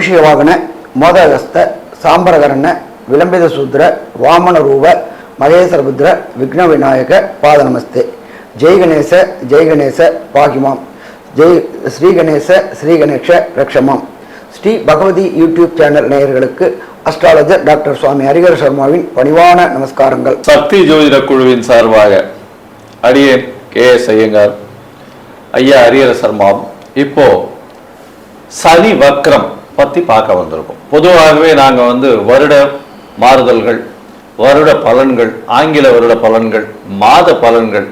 ಮೂಷಿಕವಾಗನ ಮೋದಗಸ್ತ ಸಾಂಬರಗರಣ ವಿಳಂಬಿತ ಸೂದ್ರ ವಾಮನ ರೂಪ ಮಹೇಶ್ವರಭದ್ರ ವಿಘ್ನ ವಿನಾಯಕ ಪಾದ ನಮಸ್ತೆ. ಜೈ ಗಣೇಶ ಪಾಗಿಮಾಂ. ஜெய் ஸ்ரீ கணேச ரக்ஷமாம். ஸ்ரீ பகவதி யூடியூப் சேனல் நேயர்களுக்கு அஸ்ட்ராலஜர் டாக்டர் சுவாமி ஹரிஹர சர்மாவின் பணிவான நமஸ்காரங்கள். சக்தி ஜோதிட குழுவின் சார்பாக அடியேன் KS ஐயங்கார் ஐயா ஹரிஹர சர்மாவும் இப்போ சனி வக்ரம் பற்றி பார்க்க வந்திருக்கோம். பொதுவாகவே நாங்கள் வருட மாறுதல்கள், வருட பலன்கள், ஆங்கில வருட பலன்கள், மாத பலன்கள்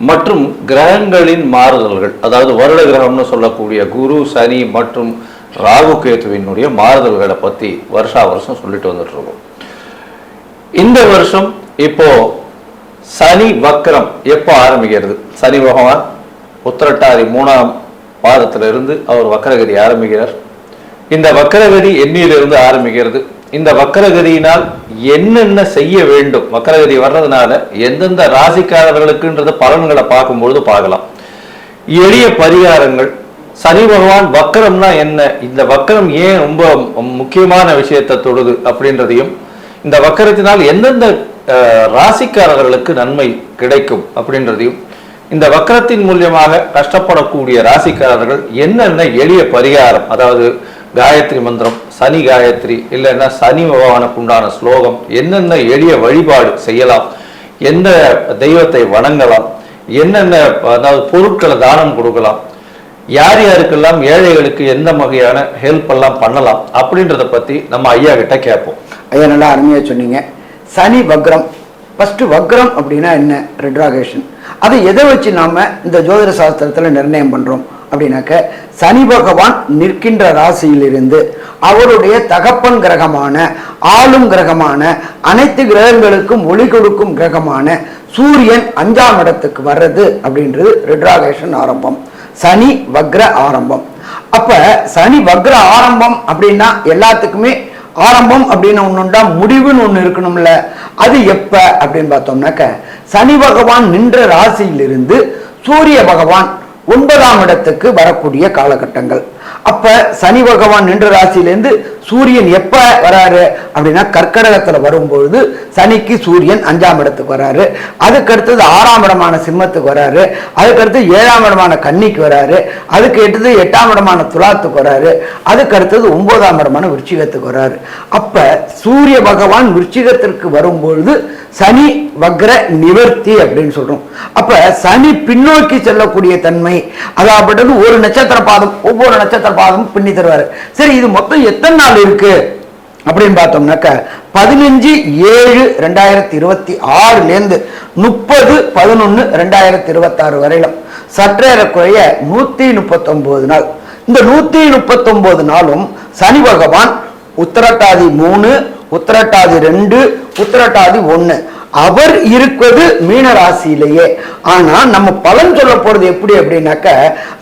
மற்றும் கிரகங்களின் மாறுதல்கள், அதாவது வருட கிரகம்னு சொல்லக்கூடிய குரு, சனி மற்றும் ராகு கேதுவினுடைய மாறுதல்களை பற்றி வருஷம் சொல்லிட்டு வந்துட்டு இருக்கோம். இந்த வருஷம் இப்போ சனி வக்ரம் எப்போ ஆரம்பிக்கிறது? சனி பகவான் உத்திரட்டாதி 3ஆம் பாதத்திலிருந்து அவர் வக்கரகதி ஆரம்பிக்கிறார். இந்த வக்கரகதி எண்ணிலிருந்து ஆரம்பிக்கிறது. இந்த வக்கரகதியினால் என்னென்ன செய்ய வேண்டும், வக்கரகதி வர்றதுனால எந்தெந்த ராசிக்காரர்களுக்குன்றது பலன்களை பார்க்கும்பொழுது பார்க்கலாம். எளிய பரிகாரங்கள். சனி பகவான் வக்கரம்னா என்ன, இந்த வக்கரம் ஏன் ரொம்ப முக்கியமான விஷயத்தை தொடுது அப்படின்றதையும், இந்த வக்கரத்தினால் எந்தெந்த ராசிக்காரர்களுக்கு நன்மை கிடைக்கும் அப்படின்றதையும், இந்த வக்கரத்தின் மூலியமாக கஷ்டப்படக்கூடிய ராசிக்காரர்கள் என்னென்ன எளிய பரிகாரம், அதாவது காயத்ரி மந்திரம், சனி காயத்ரி, இல்லைன்னா சனி பகவானுக்கு உண்டான ஸ்லோகம், என்னென்ன எளிய வழிபாடு செய்யலாம், எந்த தெய்வத்தை வணங்கலாம், என்னென்ன அதாவது பொருட்களை தானம் கொடுக்கலாம், யார் யாருக்கெல்லாம் ஏழைகளுக்கு எந்த வகையான ஹெல்ப் எல்லாம் பண்ணலாம் அப்படின்றத பற்றி நம்ம ஐயா கிட்ட கேட்போம். ஐயா நல்லா அருமையாக சொன்னீங்க. சனி வக்ரம். ஃபர்ஸ்ட் வக்ரம் அப்படின்னா என்ன? ரெட்ராகேஷன். அதை எதை வச்சு நாம இந்த ஜோதிட சாஸ்திரத்தில் நிர்ணயம் பண்றோம் அப்படின்னாக்க, சனி பகவான் நிற்கின்ற ராசியிலிருந்து அவருடைய தகப்பன் கிரகமான, ஆளும் கிரகமான, அனைத்து கிரகங்களுக்கும் ஒளி கொடுக்கும் கிரகமான சூரியன் 5ஆம் இடத்துக்கு வர்றது அப்படின்றது ரெட்ராகேஷன் ஆரம்பம், சனி வக்ர ஆரம்பம். அப்ப சனி வக்ர ஆரம்பம் அப்படின்னா எல்லாத்துக்குமே ஆரம்பம் அப்படின்னு ஒண்ணுண்டா முடிவுன்னு ஒண்ணு இருக்கணும்ல. அது எப்ப அப்படின்னு பார்த்தோம்னாக்க, சனி பகவான் நின்ற ராசியிலிருந்து சூரிய பகவான் 9ஆம் இடத்துக்கு வரக்கூடிய காலகட்டங்கள். அப்ப சனி பகவான் நின்ற ராசியிலிருந்து சூரியன் எப்ப வராரு அப்படின்னா, கர்க்கடகத்துல வரும்பொழுது சனிக்கு சூரியன் 5ஆம் இடத்துக்கு வராரு. அதுக்கு அடுத்தது 6ஆம் இடமான சிம்மத்துக்கு வராரு. அதுக்கு அடுத்து 7ஆம் இடமான கன்னிக்கு வராரு. அதுக்கு அடுத்தது 8ஆம் இடமான துலாத்துக்கு வராரு. அதுக்கு அடுத்தது 9ஆம் இடமான விருச்சிகத்துக்கு வராரு. அப்ப சூரிய பகவான் விருச்சிகத்திற்கு வரும்பொழுது சனி வக்ர நிவர்த்தி அப்படின்னு சொல்றோம். அப்ப சனி பின்னோக்கி செல்லக்கூடிய தன்மை, அதாவது ஒரு நட்சத்திர பாதம், ஒவ்வொரு நட்சத்திர பாதமும் பின்னி தருவாரு. சரி, இது மொத்தம் எத்தனை நாள் இருக்கு அப்படின்னு பார்த்தோம்னாக்க, 15/7/2026 30/11/2026 வரையிலும் சற்றேறக்குறைய 139 நாள். இந்த 139 நாளும் சனி பகவான் உத்திரட்டாதி 3, உத்திரட்டாதி 2, உத்திரட்டாதி 1 அவர் இருப்பது மீன ராசியிலேயே. ஆனா நம்ம பலன் சொல்ல போறது எப்படி அப்படின்னாக்க,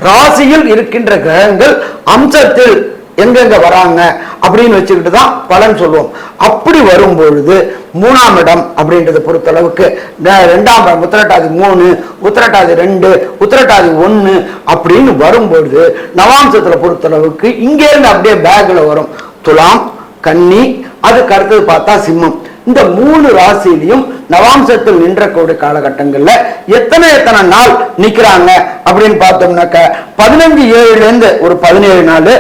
ராசியில் இருக்கின்ற கிரகங்கள் அம்சத்தில் எங்கெங்க வராங்க அப்படின்னு வச்சுக்கிட்டு தான் பலன் சொல்லுவோம். அப்படி வரும்பொழுது 3ஆம் இடம் அப்படின்றத பொறுத்தளவுக்கு 2ஆம் இடம் உத்திரட்டாதி 3, உத்திரட்டாதி 2, உத்திரட்டாதி 1 அப்படின்னு வரும்பொழுது நவாம்சத்துல பொறுத்தளவுக்கு இங்கே இருந்து அப்படியே பேக்ல வரும் துலாம், கன்னி, அதுக்கு அடுத்தது பார்த்தா சிம்மம். இந்த 3 ராசியிலையும் நவாம்சத்தில் நின்றக்கூடிய காலகட்டங்கள்ல எத்தனை நாள் நிக்கிறாங்க அப்படின்னு பார்த்தோம்னாக்க, 15/7 ஒரு 17 நாள்,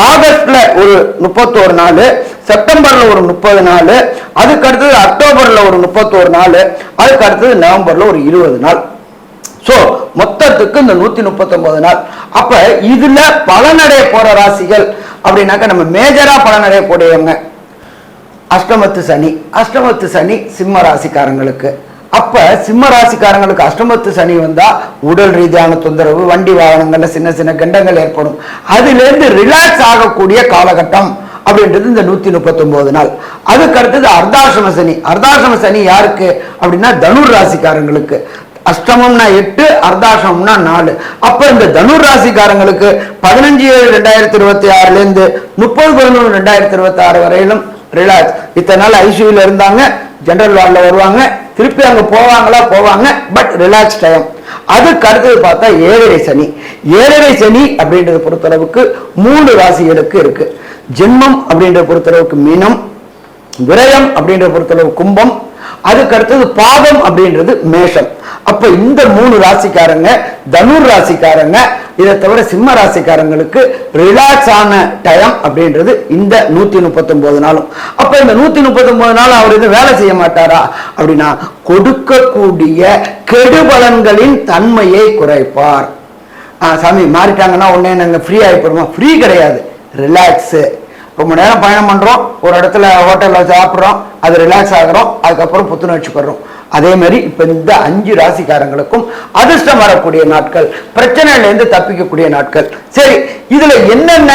ஆகஸ்ட்ல ஒரு 31 நாள், செப்டம்பர்ல ஒரு 30 நாள், அதுக்கு அடுத்தது அக்டோபர்ல ஒரு 31 நாள், அதுக்கு அடுத்தது நவம்பர்ல ஒரு 20 நாள். சோ மொத்தத்துக்கு இந்த 139 நாள். அப்ப இதுல பலனடைய போற ராசிகள் அப்படின்னாக்க, நம்ம மேஜரா பலனடைய கூடியவங்க அஷ்டமத்து சனி சிம்ம ராசிக்காரங்களுக்கு. அப்ப சிம்ம ராசிக்காரங்களுக்கு அஷ்டமத்து சனி வந்தா உடல் ரீதியான தொந்தரவு, வண்டி வாகனங்கள்ல சின்ன சின்ன கண்டங்கள் ஏற்படும். அதுல இருந்து ரிலாக்ஸ் ஆகக்கூடிய காலகட்டம் அப்படின்றது இந்த 139 நாள். அதுக்கு அடுத்தது அர்த்தாசிரம சனி யாருக்கு அப்படின்னா தனுர் ராசிக்காரங்களுக்கு. அஷ்டமம்னா 8, அர்த்தாசிரமம்னா 4. அப்ப இந்த தனுர் ராசிக்காரங்களுக்கு 15/7/2026 30/11/2026 வரையிலும் ரிலாக்ஸ். இத்தனை நாள் ஐசியூல இருந்தாங்க, ஜெனரல் வார்டில் வருவாங்க, திருப்பி அங்க போவாங்க, பட் ரிலாக்ஸ் டைம். அதுக்கு அடுத்தது பார்த்தா ஏழரை சனி அப்படின்றத பொறுத்தளவுக்கு 3 ராசிகளுக்கு இருக்கு. ஜென்மம் அப்படின்ற பொறுத்தளவுக்கு மீனம், விரயம் அப்படின்ற பொறுத்தளவு கும்பம், அதுக்கு அடுத்தது பாதம் அப்படின்றது மேஷம். அப்ப இந்த 3 ராசிக்காரங்க, தனுர் ராசிக்காரங்க, இதை தவிர சிம்ம ராசிக்காரங்களுக்கு ரிலாக்ஸ் ஆன டைம் அப்படின்றது இந்த 139 நாளும். அப்ப இந்த 139 நாள் அவர் இது வேலை செய்ய மாட்டாரா அப்படின்னா, கொடுக்கக்கூடிய கெடுபலன்களின் தன்மையை குறைப்பார். சாமி மாறிட்டாங்கன்னா உடனே நாங்கள் ஃப்ரீ ஆகிப்போமா? ஃப்ரீ கிடையாது, ரிலாக்ஸு. ரொம்ப நேரம் பயணம் பண்ணுறோம், ஒரு இடத்துல ஹோட்டலில் சாப்பிட்றோம், அது ரிலாக்ஸ் ஆகிறோம், அதுக்கப்புறம் புத்துணர்ச்சி பெறோம். அதே மாதிரி இப்போ இந்த 5 ராசிக்காரங்களுக்கும் அதிர்ஷ்டம் வரக்கூடிய நாட்கள், பிரச்சனையிலேருந்து தப்பிக்கக்கூடிய நாட்கள். சரி, இதில் என்னென்ன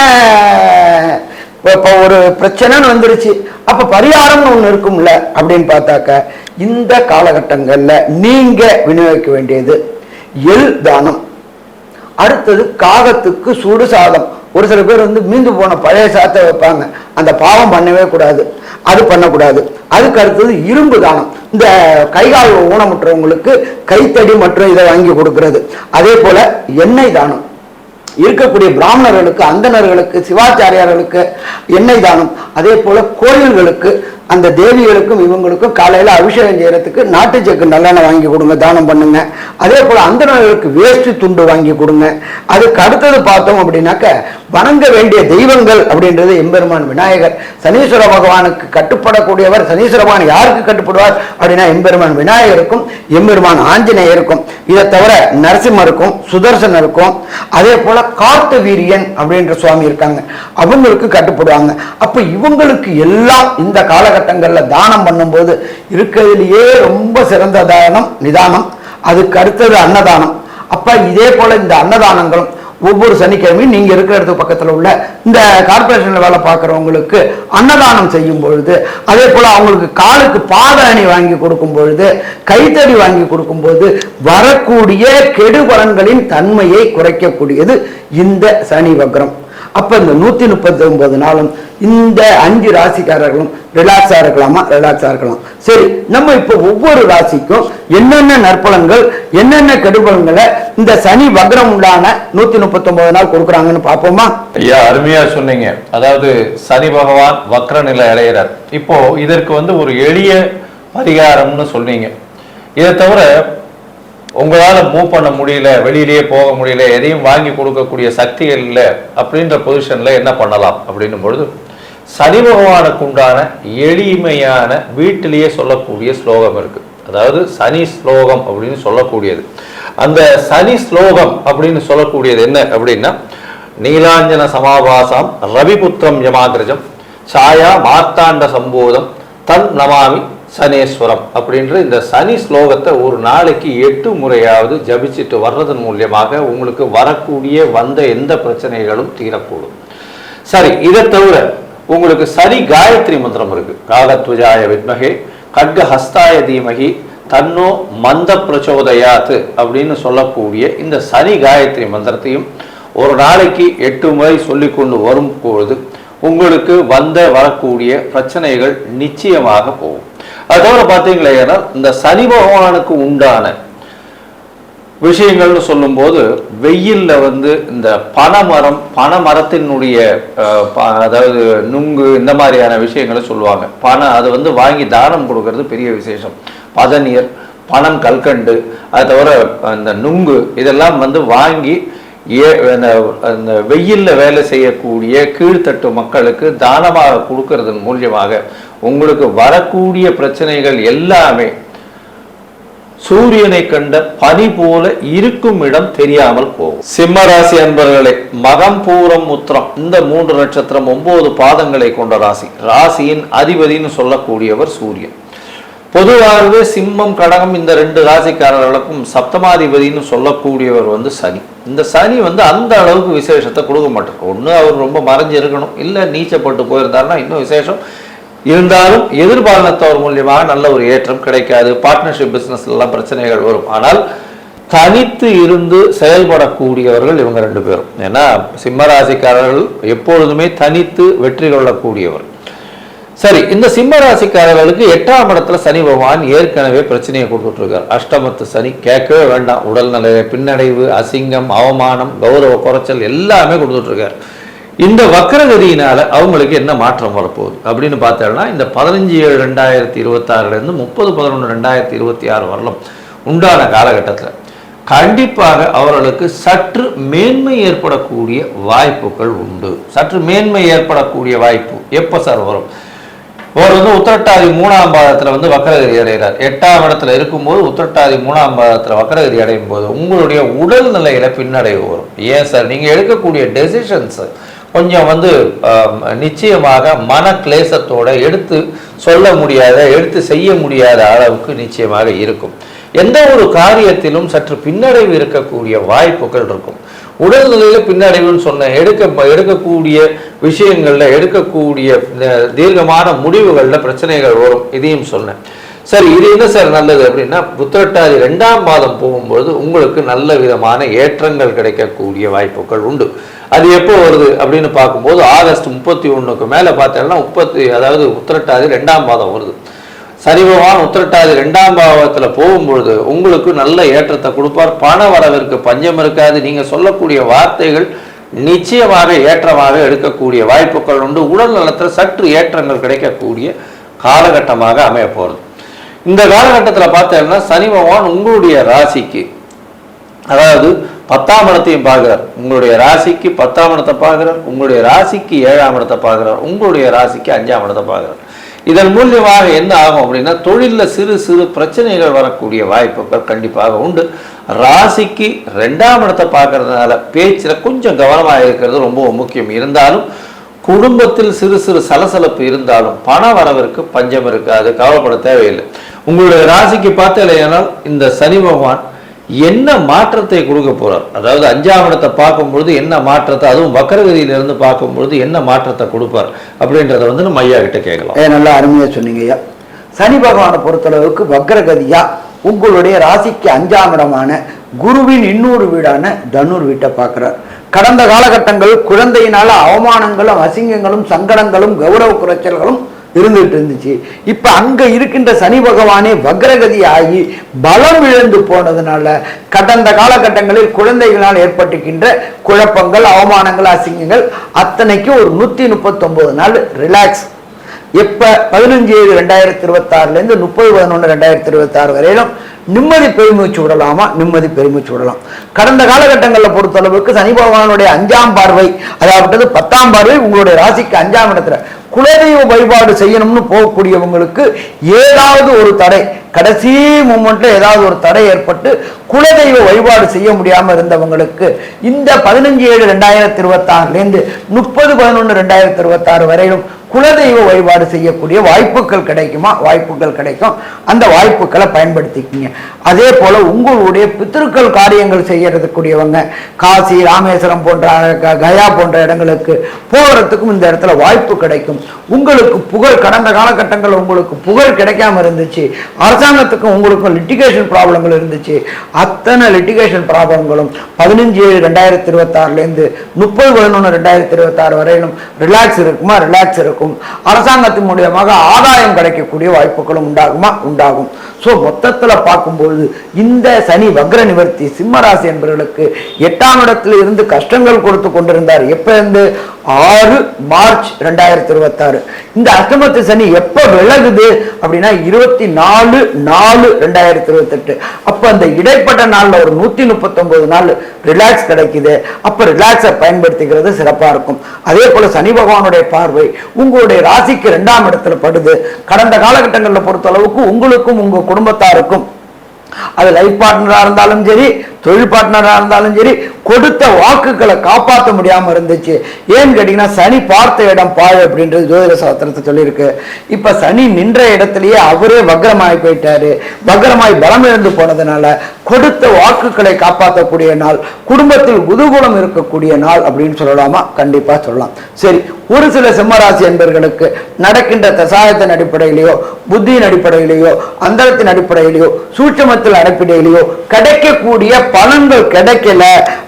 இப்போ ஒரு பிரச்சனைன்னு வந்துருச்சு, அப்போ பரிகாரம்னு ஒன்று இருக்கும்ல அப்படின்னு பார்த்தாக்க, இந்த காலகட்டங்களில் நீங்கள் விநியோகிக்க வேண்டியது எள் தானம். அடுத்தது காகத்துக்கு சுடு சாதம். ஒரு சில பேர் மீந்து போன பழைய சாதத்தை வைப்பாங்க, அந்த பாவம் பண்ணவே கூடாது, அது பண்ணக்கூடாது. அதுக்கு அடுத்தது இரும்பு தானம். இந்த கைகால் ஊனமுற்றவங்களுக்கு கைத்தடி மற்றும் இதை வாங்கி கொடுக்கிறது. அதே போல எண்ணெய் தானம். இருக்கக்கூடிய பிராமணர்களுக்கு, அந்தணர்களுக்கு, சிவாச்சாரியார்களுக்கு எண்ணெய் தானம். அதே போல கோயில்களுக்கு அந்த தேவிகளுக்கும் இவங்களுக்கும் காலையில் அபிஷேகம் செய்யறதுக்கு நாட்டு செக்கு நல்லெண்ணெய் வாங்கி கொடுங்க, தானம் பண்ணுங்க. அதே போல அந்தணர்களுக்கு வேஷ்டி துண்டு வாங்கி கொடுங்க. அதுக்கு அடுத்தது பார்த்தோம் அப்படின்னாக்க, வணங்க வேண்டிய தெய்வங்கள் அப்படின்றது எம்பெருமான் விநாயகர். சனீஸ்வர பகவானுக்கு கட்டுப்படக்கூடியவர். சனீஸ்வர பகவான் யாருக்கு கட்டுப்படுவார் அப்படின்னா, எம்பெருமான் விநாயகருக்கும் எம்பெருமான் ஆஞ்சநேயருக்கும். இதை தவிர நரசிம்மருக்கும் சுதர்சனருக்கும், அதே போல காட்டு வீரியன் அப்படின்ற சுவாமி இருக்காங்க, அவங்களுக்கு கட்டுப்படுவாங்க. அப்ப இவங்களுக்கு எல்லாம் இந்த காலகட்டங்கள்ல தானம் பண்ணும்போது இருக்கிறதுலயே ரொம்ப சிறந்த தானம் நிதானம். அதுக்கு அடுத்தது அன்னதானம். அப்ப இதே போல இந்த அன்னதானங்களும் ஒவ்வொரு சனிக்கிழமையும் நீங்க இருக்கிற இடத்துக்கு பக்கத்துல உள்ள இந்த கார்பரேஷன்ல வேலை பார்க்கிறவங்களுக்கு அன்னதானம் செய்யும் பொழுது, அதே போல அவங்களுக்கு காலுக்கு பாத அணி வாங்கி கொடுக்கும் பொழுது, கைத்தடி வாங்கி கொடுக்கும் போது வரக்கூடிய கெடுபலன்களின் தன்மையை குறைக்கக்கூடியது இந்த சனி வக்ரம். அப்ப இந்த 139 நாளும் இந்த 5 ராசிக்காரர்களும் ரிலாக்ஸா இருக்கலாமா? ரிலாக்ஸா இருக்கலாம். சரி, நம்ம இப்ப ஒவ்வொரு ராசிக்கும் என்னென்ன நற்பலன்கள், என்னென்ன கெடுபலன்களை இந்த சனி வக்ரம் உண்டான 139 நாள் கொடுக்குறாங்கன்னு பார்ப்போமா? ஐயா, அருமையா சொன்னீங்க. அதாவது சனி பகவான் வக்ர நிலை அடைகிறார். இப்போ இதற்கு ஒரு எளிய பரிகாரம்னு சொன்னீங்க. இதை தவிர உங்களால் மூவ் பண்ண முடியல, வெளியிலேயே போக முடியல, எதையும் வாங்கி கொடுக்கக்கூடிய சக்திகள் இல்லை அப்படின்ற பொசிஷன்ல என்ன பண்ணலாம் அப்படின்னும் பொழுது, சனி பகவானுக்கு உண்டான எளிமையான வீட்டிலேயே சொல்லக்கூடிய ஸ்லோகம் இருக்கு. அதாவது சனி ஸ்லோகம் அப்படின்னு சொல்லக்கூடியது. அந்த சனி ஸ்லோகம் அப்படின்னு சொல்லக்கூடியது என்ன அப்படின்னா, நீலாஞ்சன சமாபாசம் ரவிபுத்திரம் யமாகிரஜம் சாயா மார்த்தாண்ட சம்போதம் தன் நமாமி சனீஸ்வரம் அப்படின்ற இந்த சனி ஸ்லோகத்தை ஒரு நாளைக்கு 8 முறையாவது ஜபிச்சுட்டு வர்றதன் மூலியமாக உங்களுக்கு வரக்கூடிய வந்த எந்த பிரச்சனைகளும் தீரக்கூடும். சரி, இதை தவிர உங்களுக்கு சனி காயத்ரி மந்திரம் இருக்கு. காகத்வஜாய வித்மகே கட்க ஹஸ்தாய தீமகி தன்னோ மந்த பிரச்சோதயாத்து அப்படின்னு சொல்லக்கூடிய இந்த சனி காயத்ரி மந்திரத்தையும் ஒரு நாளைக்கு 8 முறை சொல்லி கொண்டு வரும் பொழுது உங்களுக்கு வரக்கூடிய பிரச்சனைகள் நிச்சயமாக போகும். அது தவிர பார்த்தீங்களா, இந்த சனி பகவானுக்கு உண்டான விஷயங்கள்னு சொல்லும் போது, வெயில்ல இந்த பனைமரத்தினுடைய அதாவது நுங்கு இந்த மாதிரியான விஷயங்களை சொல்லுவாங்க. அதை வாங்கி தானம் கொடுக்கறது பெரிய விசேஷம். பதநீர், பனம் கல்கண்டு, அது தவிர அந்த நுங்கு இதெல்லாம் வாங்கி அந்த வெயில்ல வேலை செய்யக்கூடிய கீழ்த்தட்டு மக்களுக்கு தானமாக கொடுக்கறதன் மூலியமாக உங்களுக்கு வரக்கூடிய பிரச்சனைகள் எல்லாமே சூரியனை கண்ட பனி போல இருக்கும் இடம் தெரியாமல் போகும். சிம்ம ராசி அன்பர்களே, மகம் பூரம் உத்திரம் இந்த 3 நட்சத்திரம் 9 பாதங்களை கொண்ட ராசி. ராசியின் அதிபதினு சொல்லக்கூடியவர் சூரியன். பொதுவாகவே சிம்மம் கடகம் இந்த 2 ராசிக்காரர்களுக்கும் சப்தமாதிபதினு சொல்லக்கூடியவர் சனி. இந்த சனி அந்த அளவுக்கு விசேஷத்தை கொடுக்க மாட்டார். ஒன்று அவர் ரொம்ப மறைஞ்சு இருக்கணும், இல்லை நீச்சப்பட்டு போயிருந்தாருன்னா இன்னும் விசேஷம். இருந்தாலும் எதிர்பாலனத்தவர் மூலியமாக நல்ல ஒரு ஏற்றம் கிடைக்காது. பார்ட்னர்ஷிப் பிசினஸ்ல எல்லாம் பிரச்சனைகள் வரும். ஆனால் தனித்து இருந்து செயல்படக்கூடியவர்கள் இவங்க 2 பேரும். ஏன்னா சிம்மராசிக்காரர்கள் எப்பொழுதுமே தனித்து வெற்றி கொள்ளக்கூடியவர். சரி, இந்த சிம்ம ராசிக்காரர்களுக்கு 8ஆம் இடத்துல சனி பகவான் ஏற்கனவே பிரச்சனையை கொடுத்துட்டு இருக்கார். அஷ்டமத்து சனி கேட்கவே வேண்டாம். உடல்நல பின்னடைவு, அசிங்கம், அவமானம், கௌரவ குறைச்சல் எல்லாமே கொடுத்துட்டு இருக்கார். இந்த வக்ரகதியினால அவங்களுக்கு என்ன மாற்றம் வரப்போகுது அப்படின்னு பார்த்தோம்னா இந்த 15/7/2026 30/11/2026 வரலாம் உண்டான காலகட்டத்தில் கண்டிப்பாக அவர்களுக்கு சற்று மேன்மை ஏற்படக்கூடிய வாய்ப்புகள் உண்டு. சற்று மேன்மை ஏற்படக்கூடிய வாய்ப்பு எப்போ சார் வரும்? அவர் உத்திரட்டாதி 3ஆம் பாதத்தில் வக்ரகதி அடைகிறார். 8ஆம் இடத்துல இருக்கும்போது உத்திரட்டாதி 3ஆம் பாதத்தில் வக்ரகதி அடையும் போது உங்களுடைய உடல் நிலையில பின்னடைவு வரும். ஏன் சார்? நீங்க எடுக்கக்கூடிய டெசிஷன்ஸ் கொஞ்சம் நிச்சயமாக மன கிளேசத்தோட எடுத்து சொல்ல முடியாத, எடுத்து செய்ய முடியாத அளவுக்கு நிச்சயமாக இருக்கும். எந்த ஒரு காரியத்திலும் சற்று பின்னடைவு இருக்கக்கூடிய வாய்ப்புகள் இருக்கும். உடல்நிலையில பின்னடைவுன்னு சொன்ன எடுக்கக்கூடிய விஷயங்கள்ல எடுக்கக்கூடிய தீர்க்கமான முடிவுகள்ல பிரச்சனைகள் வரும். இதையும் சொன்னேன். சரி, இது என்ன சார் நல்லது அப்படின்னா உத்திரட்டாதி 2ஆம் பாதம் போகும்போது உங்களுக்கு நல்ல விதமான ஏற்றங்கள் கிடைக்கக்கூடிய வாய்ப்புகள் உண்டு. அது எப்போ வருது அப்படின்னு பார்க்கும்போது ஆகஸ்ட் 31க்கு மேல பார்த்தோம்னா அதாவது உத்திரட்டாதி 2ஆம் பாதம் வருது. சனி பகவான் உத்திரட்டாதி 2ஆம் பாவத்தில் போகும்பொழுது உங்களுக்கு நல்ல ஏற்றத்தை கொடுப்பார். பண வரவிற்கு பஞ்சம் இருக்காது. நீங்க சொல்லக்கூடிய வார்த்தைகள் நிச்சயமாக ஏற்றமாக எடுக்கக்கூடிய வாய்ப்புகள் உண்டு. உடல் நலத்தில் சற்று ஏற்றங்கள் கிடைக்கக்கூடிய காலகட்டமாக அமைய போகிறது. இந்த காலகட்டத்தில் பார்த்தோம்னா சனி பகவான் உங்களுடைய ராசிக்கு அதாவது 10ஆம் இடத்தையும் பார்க்கிறார். உங்களுடைய ராசிக்கு 10ஆம் இடத்தை பார்க்கிறார். உங்களுடைய ராசிக்கு 7ஆம் இடத்தை பார்க்கிறார். உங்களுடைய ராசிக்கு 5ஆம் இடத்தை பார்க்கிறார். இதன் மூலியமாக என்ன ஆகும் அப்படின்னா தொழிலில் சிறு சிறு பிரச்சனைகள் வரக்கூடிய வாய்ப்புகள் கண்டிப்பாக உண்டு. ராசிக்கு 2ஆம் இடத்தை பார்க்கறதுனால பேச்சில் கொஞ்சம் கவனமாக இருக்கிறது ரொம்ப முக்கியம். இருந்தாலும் குடும்பத்தில் சிறு சிறு சலசலப்பு இருந்தாலும் பண வரவிற்கு பஞ்சம் இருக்காது, கவலைப்பட தேவையில்லை. உங்களுடைய ராசிக்கு பார்த்தலையானால் இந்த சனி பகவான் என்ன மாற்றத்தை கொடுக்க போறார், அதாவது 5ஆம் இடத்தை பார்க்கும்பொழுது என்ன மாற்றத்தை, அதுவும் வக்ரகதியிலிருந்து பார்க்கும்பொழுது என்ன மாற்றத்தை கொடுப்பார் அப்படின்றத நம்ம ஐயா கிட்ட கேட்கலாம். நல்லா அருமையா சொன்னீங்க ஐயா. சனி பகவானை பொறுத்தளவுக்கு வக்ரகதியா உங்களுடைய ராசிக்கு 5ஆம் இடமான குருவின் இன்னொரு வீடான தனுர் வீட்டை பார்க்கிறார். கடந்த காலகட்டங்கள் குழந்தையினால அவமானங்களும் அசிங்கங்களும் சங்கடங்களும் கௌரவ குறைச்சல்களும் இருந்துட்டு இருந்துச்சு. இப்ப அங்க இருக்கின்ற சனி பகவானே வக்ரகதி ஆகி பலம் இழந்து போனதுனால கடந்த காலகட்டங்களில் குழந்தைகளால் ஏற்பட்டுகின்ற குழப்பங்கள், அவமானங்கள், அசிங்கங்கள் அத்தனைக்கு ஒரு 139 நாள் ரிலாக்ஸ். எப்ப 15/7/2026 30/11/2026 வரையிலும் நிம்மதி பெருமூச்சு விடலாமா? நிம்மதி பெருமூச்சு விடலாம். கடந்த காலகட்டங்களில் பொறுத்தளவுக்கு சனி பகவானுடைய 5ஆம் பார்வை, அதாவது 10ஆம் பார்வை உங்களுடைய ராசிக்கு 5ஆம் இடத்துல குலதெய்வ வழிபாடு செய்யணும்னு போகக்கூடியவங்களுக்கு ஏதாவது ஒரு தடை, கடைசி மூமெண்ட்ல ஏதாவது ஒரு தடை ஏற்பட்டு குலதெய்வ வழிபாடு செய்ய முடியாம இருந்தவங்களுக்கு இந்த 15/7/2026 30/11/2026 வரையிலும் குலதெய்வ வழிபாடு செய்யக்கூடிய வாய்ப்புகள் கிடைக்குமா? வாய்ப்புகள் கிடைக்கும். அந்த வாய்ப்புகளை பயன்படுத்திக்கிங்க. அதே போல உங்களுடைய பித்திருக்கள் காரியங்கள் செய்யறதுக்கூடியவங்க காசி, ராமேஸ்வரம் போன்ற கயா போன்ற இடங்களுக்கு போகிறதுக்கும் இந்த இடத்துல வாய்ப்பு கிடைக்கும். உங்களுக்கு புகழ், கடந்த காலகட்டங்கள் உங்களுக்கு புகழ் கிடைக்காம இருந்துச்சு, அரசாங்கத்துக்கும் உங்களுக்கும் லிட்டிகேஷன் ப்ராப்ளங்கள் இருந்துச்சு. அத்தனை லிட்டிகேஷன் ப்ராப்ளங்களும் 15/7/2026 30/11/2026 வரையிலும் ரிலாக்ஸ் இருக்குமா? ரிலாக்ஸ் இருக்கும். அரசாங்கத்தின் மூலியமாக ஆதாயம் கிடைக்கக்கூடிய வாய்ப்புகளும் உண்டாகுமா? உண்டாகும். ஸோ மொத்தத்தில் பார்க்கும்போது இந்த சனி வக்ர நிவர்த்தி சிம்மராசி என்பவர்களுக்கு 8ஆம் இடத்துல இருந்து கஷ்டங்கள் கொடுத்து கொண்டிருந்தார். எப்ப இருந்து? 6 மார்ச் 2026. இந்த அஷ்டமத்து சனி எப்ப விலகுது அப்படின்னா 24/4/2028. அப்ப அந்த இடைப்பட்ட நாள்ல ஒரு 139 நாள் ரிலாக்ஸ் கிடைக்குது. அப்ப ரிலாக்ஸை பயன்படுத்திக்கிறது சிறப்பா இருக்கும். அதே போல சனி பகவானுடைய பார்வை உங்களுடைய ராசிக்கு 2ஆம் இடத்துல படுது. கடந்த காலகட்டங்களில் பொறுத்தளவுக்கு உங்களுக்கும் உங்க குடும்பத்தாருக்கும், அது லைஃப் பார்ட்னரா இருந்தாலும் சரி, தொழில் பார்ட்னரா இருந்தாலும் சரி, கொடுத்த வாக்குகளை காப்பாற்ற முடியாம இருந்துச்சு. ஏன்னு கேட்டீங்கன்னா சனி பார்த்த இடம் பாழ் அப்படின்றது ஜோதிட சாஸ்திரத்தை சொல்லியிருக்கு. இப்ப சனி நின்ற இடத்திலேயே அவரே வக்ரமாய் போயிட்டாரு. வக்ரமாய் பலம் இழந்து போனதுனால கொடுத்த வாக்குகளை காப்பாற்றக்கூடிய நாள், குடும்பத்தில் குதூகூலம் இருக்கக்கூடிய நாள் அப்படின்னு சொல்லலாமா? கண்டிப்பா சொல்லலாம். சரி, ஒரு சில சிம்மராசி என்பவர்களுக்கு நடக்கின்ற தசாயத்தின் அடிப்படையிலேயோ, புத்தியின் அடிப்படையிலேயோ, அந்தரத்தின் அடிப்படையிலேயோ, சூட்சமத்தில் அடிப்படையிலேயோ கிடைக்கக்கூடிய பலன்கள் கிடைக்கல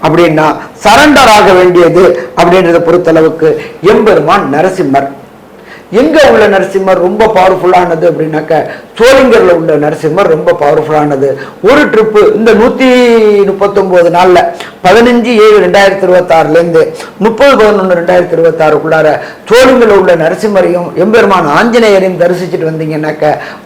அப்படின்னா சரண்டர் ஆக வேண்டியது அப்படின்றத பொறுத்தளவுக்கு எம்பெருமான் நரசிம்மர். எங்க உள்ள நரசிம்மர் ரொம்ப பவர்ஃபுல்லானது அப்படின்னாக்க சோளிங்கர்ல உள்ள நரசிம்மர் ரொம்ப பவர்ஃபுல்லானது. ஒரு ட்ரிப்பு இந்த 139 நாள்ல 15/7/2026 30/11/2026 சோளிங்கர்ல உள்ள நரசிம்மரையும் எம்பெருமான் ஆஞ்சநேயரையும் தரிசிச்சுட்டு வந்தீங்கன்னாக்க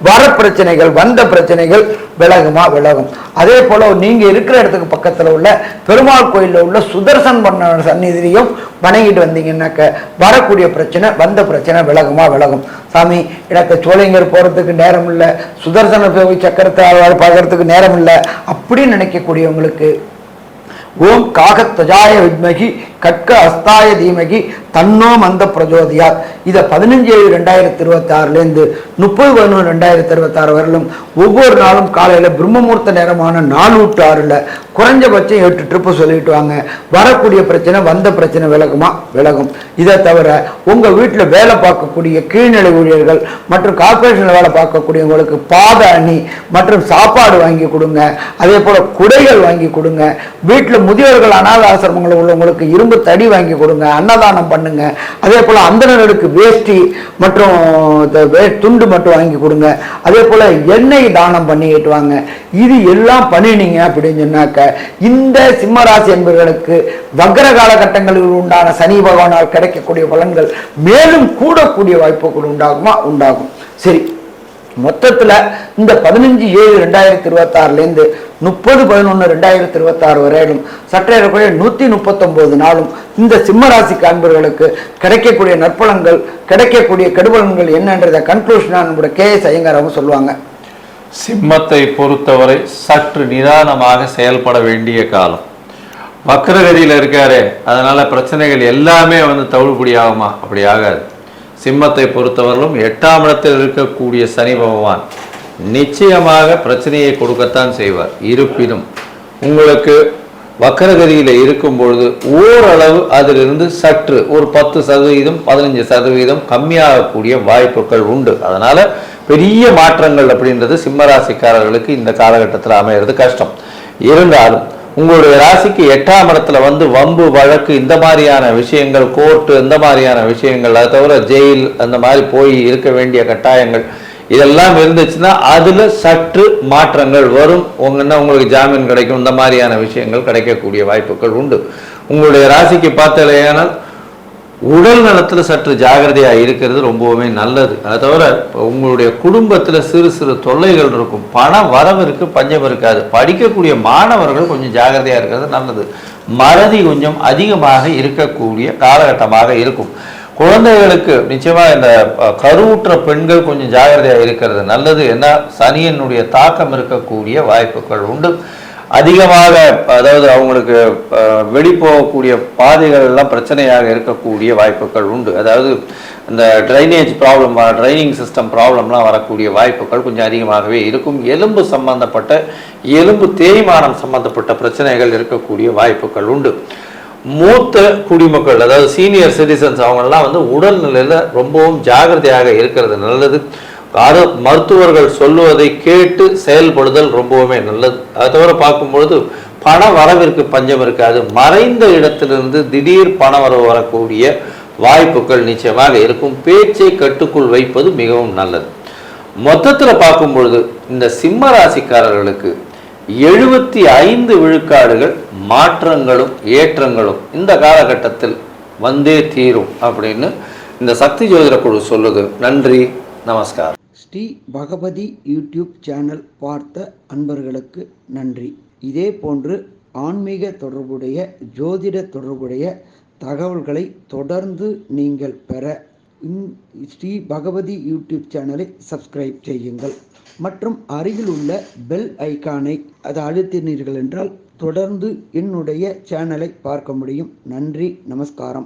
வர பிரச்சனைகள் வந்த பிரச்சனைகள் விலகும். அதே போல நீங்க இருக்கிற இடத்துக்கு பக்கத்துல உள்ள பெருமாள் கோயில்ல உள்ள சுதர்சன் பண்ண சந்நிதியும் வணங்கிட்டு வந்தீங்கன்னாக்க வரக்கூடிய பிரச்சனை வந்த பிரச்சனை விலகும். சாமி, எனக்கு சோளிங்கர் போறதுக்கு நேரம் இல்லை, சுதர்சன சக்கரத்தை பார்க்கறதுக்கு நேரம் இல்லை அப்படின்னு நினைக்கக்கூடியவங்களுக்கு ஓம் காகத்வஜாய வித்மகி கட்க அஸ்தாய தீமகி தன்னோ மந்த பிரஜோதியாத் இதை 15/7/2026 30/11/2026 வரலும் ஒவ்வொரு நாளும் காலையில பிரம்மமூர்த்த நேரமான 4:06 குறைஞ்சபட்சம் 8 ட்ரிப்பு சொல்லிட்டு வாங்க. வரக்கூடிய பிரச்சனை வந்த பிரச்சனை விலகும். இதை தவிர உங்க வீட்டில் வேலை பார்க்கக்கூடிய கீழ்நிலை ஊழியர்கள் மற்றும் கார்பரேஷன்ல வேலை பார்க்கக்கூடியவங்களுக்கு பாத அணி மற்றும் சாப்பாடு வாங்கி கொடுங்க. அதே போல குடைகள் வாங்கி கொடுங்க. வீட்டில் முதியோர்கள் அநாத ஆசிரமங்கள் உள்ளவங்களுக்கு இரும்பு தடி வாங்கி கொடுங்க. அன்னதானம் பண்ணுங்க. அதே போல அந்தணர்களுக்கு வேஷ்டி மற்றும் துண்டு மட்டும் வாங்கி கொடுங்க. அதே போல எண்ணெய் தானம் பண்ணிட்டு வாங்க. இது எல்லாம் பண்ணினீங்க அப்படின்னு சொன்னாக்க இந்த சிம்மராசி என்பவர்களுக்கு வக்ர காலகட்டங்களில் உண்டான சனி பகவானால் கிடைக்கக்கூடிய பலன்கள் மேலும் கூடக்கூடிய வாய்ப்புகள் உண்டாகும். சரி, மொத்தத்துல இந்த 15/7/2026 30/11/2026 வரையிலும் சற்றேறக்குறைய 139 நாளும் இந்த சிம்மராசி அன்பர்களுக்கு கிடைக்கக்கூடிய நற்பலன்கள் கிடைக்கக்கூடிய கெடுபலன்கள் என்னன்றத கன்க்ளூஷனா நம்முடைய KS ஐயங்கார் அவங்க சொல்லுவாங்க. சிம்மத்தை பொறுத்தவரை சற்று நிதானமாக செயல்பட வேண்டிய காலம். வக்கரகதியில் இருக்காரு, அதனால பிரச்சனைகள் எல்லாமே தவிடுபடி ஆகுமா? அப்படி ஆகாது. சிம்மத்தை பொறுத்தவரையிலும் 8ஆம் இடத்தில் இருக்கக்கூடிய சனி பகவான் நிச்சயமாக பிரச்சனையை கொடுக்கத்தான் செய்வார். இருப்பினும் உங்களுக்கு வக்கரகதியில் இருக்கும் பொழுது ஓரளவு அதிலிருந்து சற்று ஒரு 10% 15% கம்மியாகக்கூடிய வாய்ப்புகள் உண்டு. அதனால பெரிய மாற்றங்கள் அப்படின்றது சிம்மராசிக்காரர்களுக்கு இந்த காலகட்டத்தில் அமைகிறது கஷ்டம். இருந்தாலும் உங்களுடைய ராசிக்கு 8ஆம் இடத்துல வம்பு வழக்கு இந்த மாதிரியான விஷயங்கள், கோர்ட்டு இந்த மாதிரியான விஷயங்கள், அதை தவிர ஜெயில் அந்த மாதிரி போய் இருக்க வேண்டிய கட்டாயங்கள் இதெல்லாம் இருந்துச்சுன்னா அதுல சற்று மாற்றங்கள் வரும். உங்களுக்கு ஜாமீன் கிடைக்கும், இந்த மாதிரியான விஷயங்கள் கிடைக்கக்கூடிய வாய்ப்புகள் உண்டு. உங்களுடைய ராசிக்கு பார்த்தலையானால் உடல் நலத்துல சற்று ஜாகிரதையா இருக்கிறது ரொம்பவுமே நல்லது. அதை தவிர உங்களுடைய குடும்பத்துல சிறு சிறு தொல்லைகள் இருக்கும். பண வரவிற்கு பஞ்சம் இருக்காது. படிக்கக்கூடிய மாணவர்கள் கொஞ்சம் ஜாகிரதையா இருக்கிறது நல்லது. மறதி கொஞ்சம் அதிகமாக இருக்கக்கூடிய காலகட்டமாக இருக்கும். குழந்தைகளுக்கு நிச்சயமா இந்த கருவுற்ற பெண்கள் கொஞ்சம் ஜாகிரதையா இருக்கிறது நல்லது. ஏன்னா சனியினுடைய தாக்கம் இருக்கக்கூடிய வாய்ப்புகள் உண்டு. அதிகமாக அதாவது அவங்களுக்கு வெளிப்போகக்கூடிய பாதைகள் எல்லாம் பிரச்சனையாக இருக்கக்கூடிய வாய்ப்புகள் உண்டு. அதாவது இந்த ட்ரைனேஜ் ப்ராப்ளம், ட்ரைனிங் சிஸ்டம் ப்ராப்ளம்லாம் வரக்கூடிய வாய்ப்புகள் கொஞ்சம் அதிகமாகவே இருக்கும். எலும்பு சம்பந்தப்பட்ட எலும்பு தேய்மானம் சம்பந்தப்பட்ட பிரச்சனைகள் இருக்கக்கூடிய வாய்ப்புகள் உண்டு. மூத்த குடிமக்கள் அதாவது சீனியர் சிட்டிசன்ஸ் அவங்கெல்லாம் உடல்நிலையில் ரொம்பவும் ஜாகிரதையாக இருக்கிறது நல்லது. மருத்துவர்கள் சொல்லுவதை கேட்டு செயல்படுதல் ரொம்பவுமே நல்லது. அதை தவிர பார்க்கும்பொழுது பண வரவிற்கு பஞ்சம் இருக்காது. மறைந்த இடத்திலிருந்து திடீர் பண வரவு வரக்கூடிய வாய்ப்புகள் நிச்சயமாக இருக்கும். பேச்சை கட்டுக்குள் வைப்பது மிகவும் நல்லது. மொத்தத்தில் பார்க்கும் பொழுது இந்த சிம்ம ராசிக்காரர்களுக்கு 75 விழுக்காடுகள் மாற்றங்களும் ஏற்றங்களும் இந்த காலகட்டத்தில் வந்தே தீரும் அப்படின்னு இந்த சக்தி ஜோதிட குழு சொல்லுது. நன்றி, நமஸ்காரம். ஸ்ரீ பகவதி யூடியூப் சேனல் பார்த்த அன்பர்களுக்கு நன்றி. இதே போன்று ஆன்மீக தொடர்புடைய ஜோதிட தொடர்புடைய தகவல்களை தொடர்ந்து நீங்கள் பெற ஸ்ரீ பகவதி யூடியூப் சேனலை சப்ஸ்கிரைப் செய்யுங்கள் மற்றும் அருகில் உள்ள பெல் ஐக்கானை அதை அழுத்தினீர்கள் என்றால் தொடர்ந்து என்னுடைய சேனலை பார்க்க முடியும். நன்றி, நமஸ்காரம்.